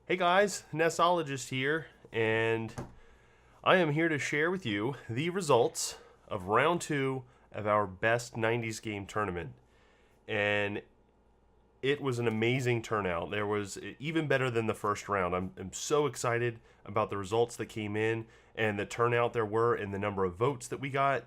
Hey guys, Nessologist here, and I am here to share with you the results of round 2 of our best 90s game tournament. And it was an amazing turnout. There was even better than the first round. I'm so excited about the results that came in and the turnout there were and the number of votes that we got.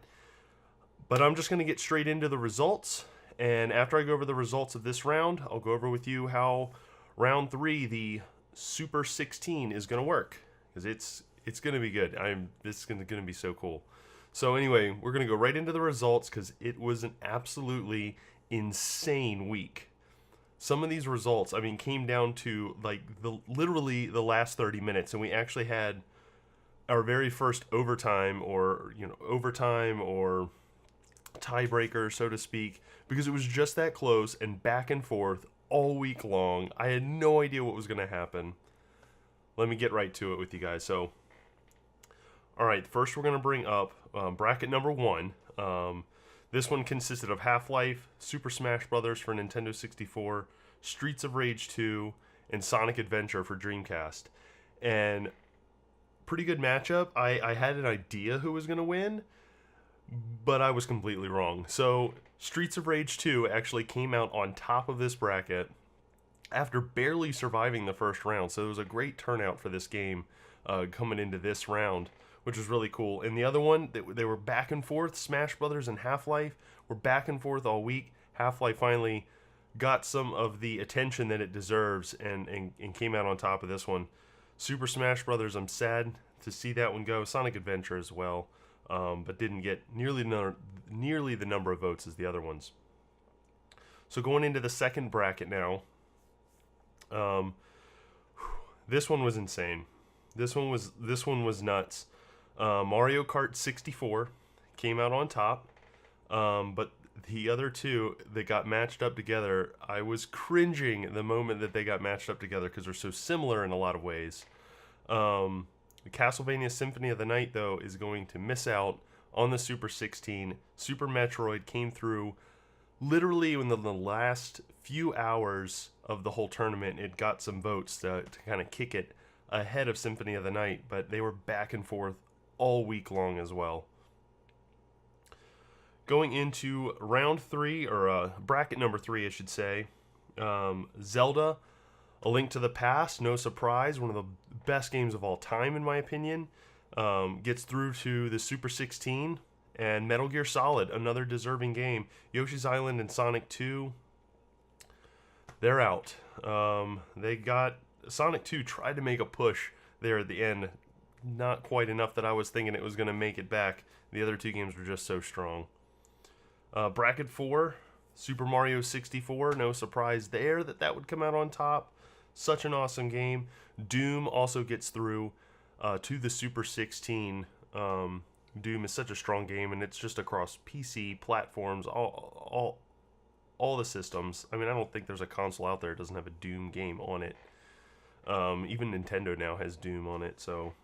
But I'm just going to get straight into the results. And after I go over the results of this round, I'll go over with you how round 3, the Super 16, is going to work, because it's going to be good. This is going to be so cool. So anyway, we're going to go right into the results because it was an absolutely insane week. Some of these results, came down to like literally the last 30 minutes, and we actually had our very first overtime or tiebreaker, so to speak, because it was just that close and back and forth all week long. I had no idea what was going to happen. Let me get right to it with you guys. So, all right, first we're going to bring up bracket number 1. This one consisted of Half-Life, Super Smash Bros. For Nintendo 64, Streets of Rage 2, and Sonic Adventure for Dreamcast. And pretty good matchup. I had an idea who was going to win, but I was completely wrong. So Streets of Rage 2 actually came out on top of this bracket after barely surviving the first round. So it was a great turnout for this game coming into this round, which was really cool. And the other one, they were back and forth. Smash Brothers and Half-Life were back and forth all week. Half-Life finally got some of the attention that it deserves and came out on top of this one. Super Smash Brothers, I'm sad to see that one go. Sonic Adventure as well. But didn't get nearly the number of votes as the other ones. So going into the second bracket now, this one was insane. This one was nuts. Mario Kart 64 came out on top, but the other two that got matched up together, I was cringing the moment that they got matched up together because they're so similar in a lot of ways. Castlevania Symphony of the Night, though, is going to miss out on the Super 16. Super Metroid came through literally in the last few hours of the whole tournament. It got some votes to kind of kick it ahead of Symphony of the Night, but they were back and forth all week long as well. Going into round 3, or bracket number 3, I should say, Zelda A Link to the Past, no surprise, one of the best games of all time in my opinion, gets through to the Super 16, and Metal Gear Solid, another deserving game. Yoshi's Island and Sonic 2, they're out. Sonic 2 tried to make a push there at the end, not quite enough that I was thinking it was going to make it back. The other two games were just so strong. Bracket 4, Super Mario 64, no surprise there that would come out on top. Such an awesome game. Doom also gets through to the Super 16. Doom is such a strong game, and it's just across PC, platforms, all the systems. I don't think there's a console out there that doesn't have a Doom game on it. Even Nintendo now has Doom on it, so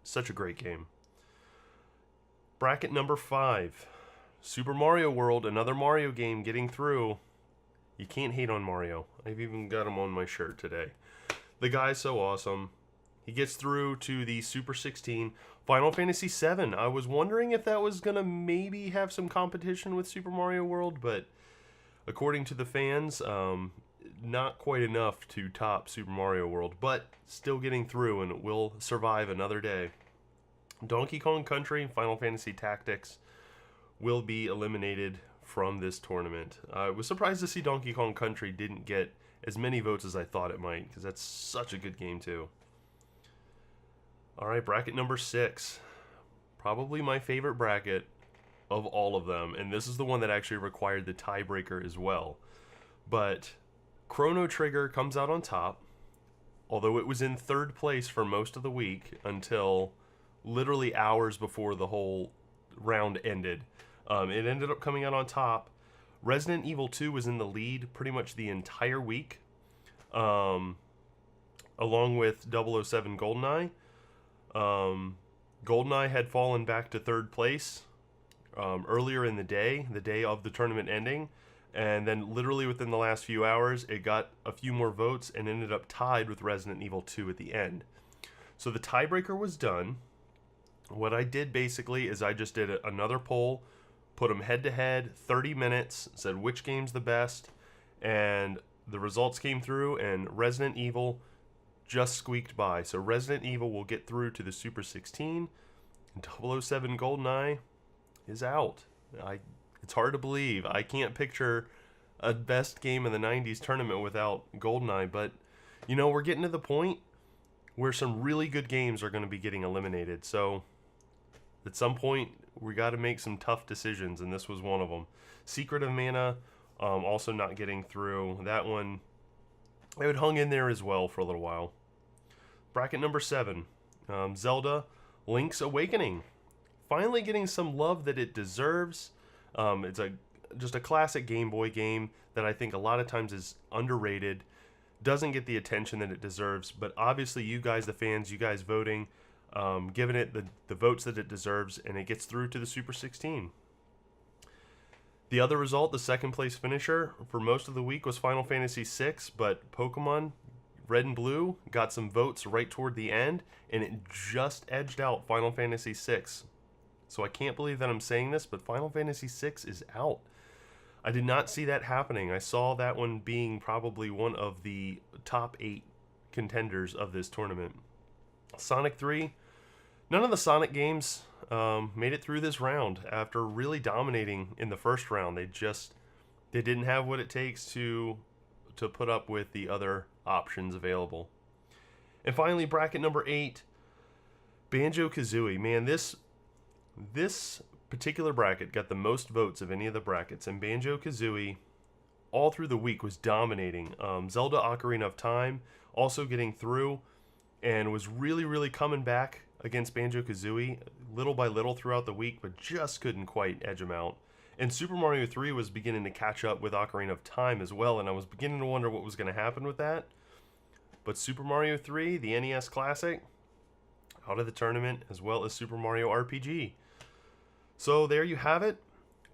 such a great game. Bracket number 5, Super Mario World, another Mario game getting through. You can't hate on Mario. I've even got him on my shirt today. The guy's so awesome. He gets through to the Super 16. Final Fantasy VII. I was wondering if that was going to maybe have some competition with Super Mario World, but according to the fans, not quite enough to top Super Mario World, but still getting through, and it will survive another day. Donkey Kong Country, Final Fantasy Tactics will be eliminated from this tournament. I was surprised to see Donkey Kong Country didn't get as many votes as I thought it might, because that's such a good game too. Alright, bracket number 6. Probably my favorite bracket of all of them, and this is the one that actually required the tiebreaker as well. But Chrono Trigger comes out on top, although it was in third place for most of the week until literally hours before the whole round ended. It ended up coming out on top. Resident Evil 2 was in the lead pretty much the entire week, along with 007 GoldenEye. GoldenEye had fallen back to third place earlier in the day of the tournament ending, And then literally within the last few hours, it got a few more votes and ended up tied with Resident Evil 2 at the end. So the tiebreaker was done. What I did basically is I just did another poll, put them head to head, 30 minutes, said which game's the best, and the results came through, and Resident Evil just squeaked by. So Resident Evil will get through to the Super 16, and 007 GoldenEye is out. It's hard to believe. I can't picture a best game in the 90s tournament without GoldenEye, but, you know, we're getting to the point where some really good games are going to be getting eliminated. So at some point, we got to make some tough decisions, and this was one of them. Secret of Mana, also not getting through. That one, it had hung in there as well for a little while. Bracket number 7, Zelda Link's Awakening. Finally getting some love that it deserves. It's just a classic Game Boy game that I think a lot of times is underrated, doesn't get the attention that it deserves, but obviously you guys, the fans, you guys voting, giving it the votes that it deserves, and it gets through to the Super 16. The other result, the second place finisher for most of the week, was Final Fantasy VI, but Pokemon Red and Blue got some votes right toward the end, and it just edged out Final Fantasy VI. So I can't believe that I'm saying this, but Final Fantasy VI is out. I did not see that happening. I saw that one being probably one of the top 8 contenders of this tournament. Sonic 3, none of the Sonic games made it through this round after really dominating in the first round. They didn't have what it takes to put up with the other options available. And finally, bracket number 8, Banjo-Kazooie. Man, this particular bracket got the most votes of any of the brackets, and Banjo-Kazooie all through the week was dominating. Zelda Ocarina of Time also getting through and was really, really coming back against Banjo-Kazooie little by little throughout the week, but just couldn't quite edge them out. And Super Mario 3 was beginning to catch up with Ocarina of Time as well, and I was beginning to wonder what was going to happen with that. But Super Mario 3, the NES Classic, out of the tournament, as well as Super Mario RPG. So there you have it.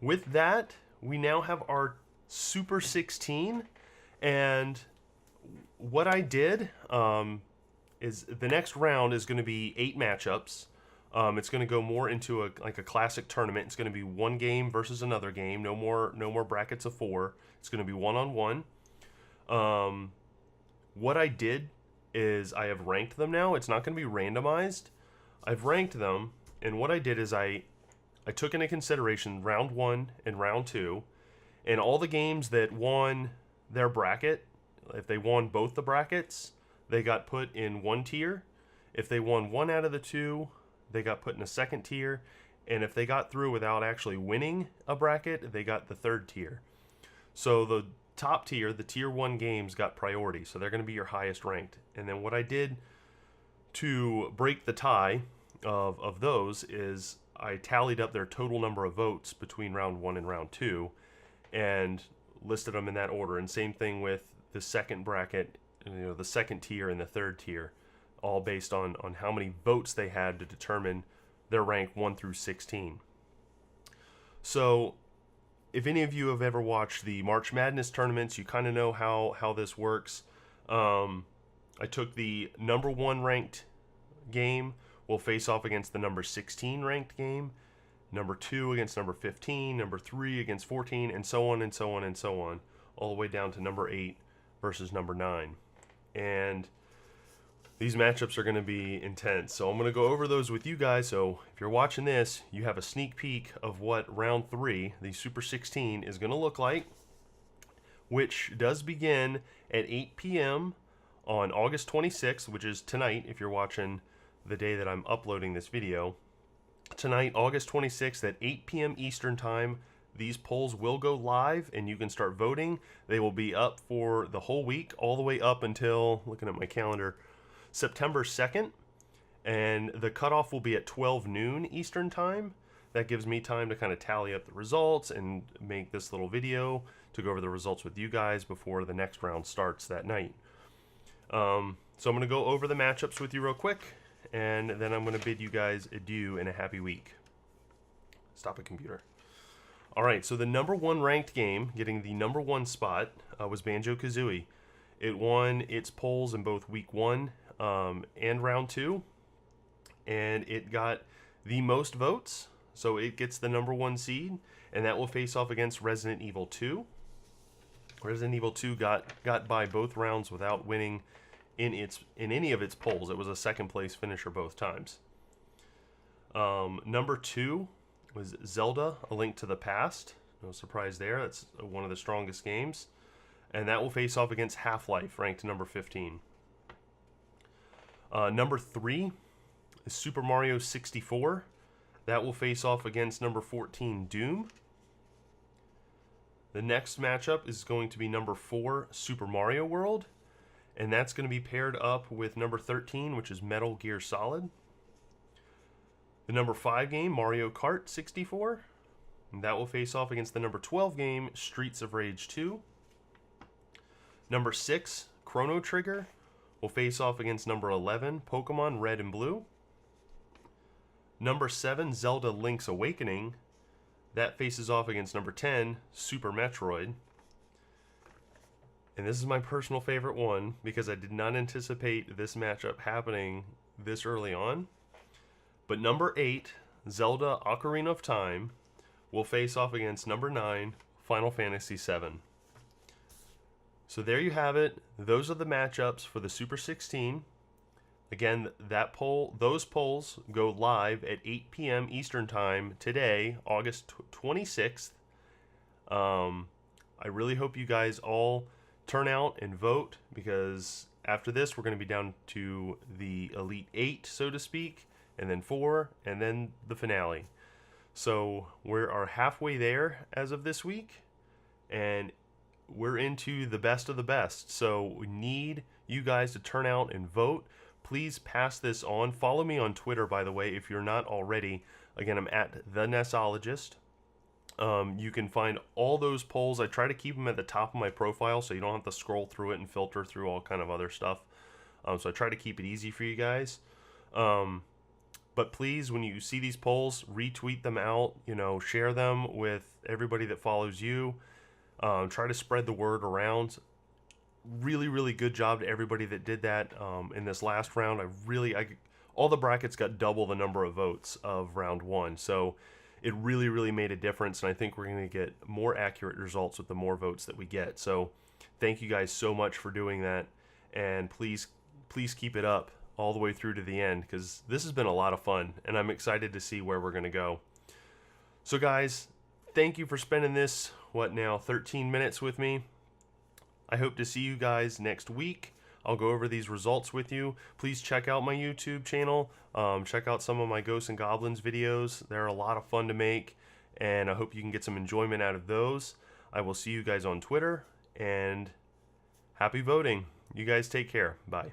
With that, we now have our Super 16, and what I did is the next round is going to be 8 matchups. It's going to go more into a classic tournament. It's going to be one game versus another game. No more brackets of 4. It's going to be one-on-one. What I did is I have ranked them now. It's not going to be randomized. I've ranked them, and what I did is I took into consideration round 1 and round 2, and all the games that won their bracket, if they won both the brackets, they got put in one tier. If they won one out of the 2, they got put in a second tier. And if they got through without actually winning a bracket, they got the third tier. So the top tier, the tier 1 games, got priority. So they're going to be your highest ranked. And then what I did to break the tie of those is I tallied up their total number of votes between round 1 and round 2 and listed them in that order. And same thing with the second bracket, the second tier and the third tier, all based on how many votes they had to determine their rank 1 through 16. So if any of you have ever watched the March Madness tournaments, you kind of know how this works. I took the number 1 ranked game will face off against the number 16 ranked game, number 2 against number 15, number 3 against 14, and so on and so on and so on, all the way down to number 8 versus number 9. And these matchups are going to be intense. So I'm going to go over those with you guys. So if you're watching this, you have a sneak peek of what round 3, the Super 16, is going to look like, which does begin at 8 p.m. on August 26th, which is tonight if you're watching the day that I'm uploading this video. Tonight, August 26th at 8 p.m. Eastern Time, these polls will go live and you can start voting. They will be up for the whole week, all the way up until, looking at my calendar, September 2nd. And the cutoff will be at 12 noon Eastern Time. That gives me time to kind of tally up the results and make this little video to go over the results with you guys before the next round starts that night. So I'm going to go over the matchups with you real quick, and then I'm going to bid you guys adieu and a happy week. Stop it, computer. All right, so the number 1 ranked game, getting the number 1 spot, was Banjo-Kazooie. It won its polls in both week 1 and round 2, and it got the most votes, so it gets the number 1 seed, and that will face off against Resident Evil 2. Resident Evil 2 got by both rounds without winning in any of its polls. It was a second place finisher both times. Number 2 was Zelda: A Link to the Past. No surprise there. That's one of the strongest games. And that will face off against Half-Life, ranked number 15. Number 3 is Super Mario 64. That will face off against number 14, Doom. The next matchup is going to be number 4, Super Mario World. And that's going to be paired up with number 13, which is Metal Gear Solid. The number 5 game, Mario Kart 64. And that will face off against the number 12 game, Streets of Rage 2. Number 6, Chrono Trigger, will face off against number 11, Pokemon Red and Blue. Number 7, Zelda Link's Awakening. That faces off against number 10, Super Metroid. And this is my personal favorite one because I did not anticipate this matchup happening this early on. But number 8, Zelda Ocarina of Time, will face off against number 9, Final Fantasy VII. So there you have it. Those are the matchups for the Super 16. Again, those polls go live at 8 p.m. Eastern Time today, August 26th. I really hope you guys all turn out and vote, because after this, we're going to be down to the Elite 8, so to speak, and then 4, and then the finale. So we are halfway there as of this week, and we're into the best of the best. So we need you guys to turn out and vote. Please pass this on. Follow me on Twitter, by the way, if you're not already. Again, I'm at The Nessologist. You can find all those polls. I try to keep them at the top of my profile so you don't have to scroll through it and filter through all kind of other stuff. So I try to keep it easy for you guys. But please, when you see these polls, retweet them out. Share them with everybody that follows you. Try to spread the word around. Really, really good job to everybody that did that in this last round. All the brackets got double the number of votes of round 1. So it really, really made a difference. And I think we're going to get more accurate results with the more votes that we get. So thank you guys so much for doing that. And please keep it up all the way through to the end, because this has been a lot of fun. And I'm excited to see where we're going to go. So guys, thank you for spending this, 13 minutes with me. I hope to see you guys next week. I'll go over these results with you. Please check out my YouTube channel. Check out some of my Ghosts and Goblins videos. They're a lot of fun to make, and I hope you can get some enjoyment out of those. I will see you guys on Twitter, and happy voting. You guys take care. Bye.